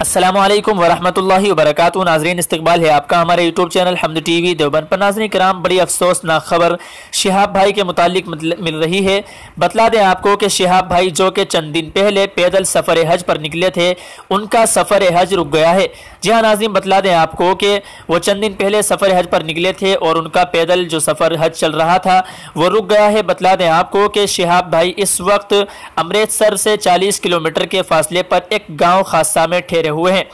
अस्सलामु अलैकुम वरहमतुल्लाहि वबरकातुहू। नाज़रीन, इस्तकबाल है आपका हमारे यूट्यूब चैनल हमद टीवी देवबंद पर। नाज़रीन किराम, बड़ी अफसोसनाक खबर शिहाब भाई के मुतालिक मिल रही है। बतला दें आपको कि शिहाब भाई जो कि चंद दिन पहले पैदल सफ़र हज पर निकले थे, उनका सफ़र हज रुक गया है। जी हाँ नाज़रीन, बतला दें आपको कि वो चंद दिन पहले सफ़र हज पर निकले थे और उनका पैदल जो सफ़र हज चल रहा था वो रुक गया है। बतला दें आपको कि शिहाब भाई इस वक्त अमृतसर से 40 किलोमीटर के फासले पर एक गाँव खासा में ठहरे हुए हैं।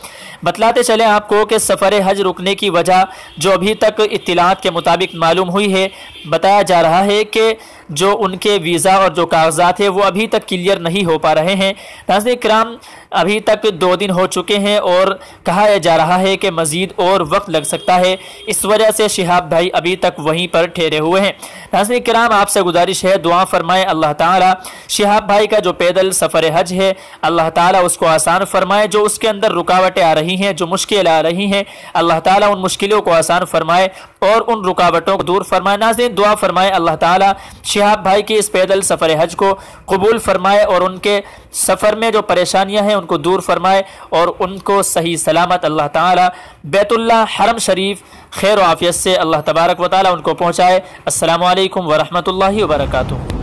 बतलाते चले आपको कि सफ़र हज रुकने की वजह जो अभी तक इत्तिलात के मुताबिक मालूम हुई है, बताया जा रहा है कि जो उनके वीज़ा और जो कागजात हैं वो अभी तक क्लियर नहीं हो पा रहे हैं। नाज़रीन किराम, अभी तक 2 दिन हो चुके हैं और कहा जा रहा है कि मज़ीद और वक्त लग सकता है। इस वजह से शिहाब भाई अभी तक वहीं पर ठहरे हुए हैं। नाज़रीन किराम, आपसे गुजारिश है, दुआ फरमाएं अल्लाह ताला शिहाब भाई का जो पैदल सफ़र हज है अल्लाह ताला उसको आसान फरमाए। जो उसके अंदर रुकावटें आ रही हैं, जो मुश्किल आ रही हैं, अल्लाह ताला उन मुश्किलों को आसान फरमाए और उन रुकावटों को दूर फरमाए। नाज़रीन दुआ फरमाए अल्लाह ताला शिहाब भाई की इस पैदल सफ़र हज को कबूल फरमाए और उनके सफ़र में जो परेशानियां हैं उनको दूर फरमाए और उनको सही सलामत अल्लाह ताला बैतुल्लाह हरम शरीफ खैर व आफियत से अल्लाह तबारक व ताला उनको पहुँचाए। अस्सलामु अलैकुम वरहमतुल्लाहि वबरकातुहू।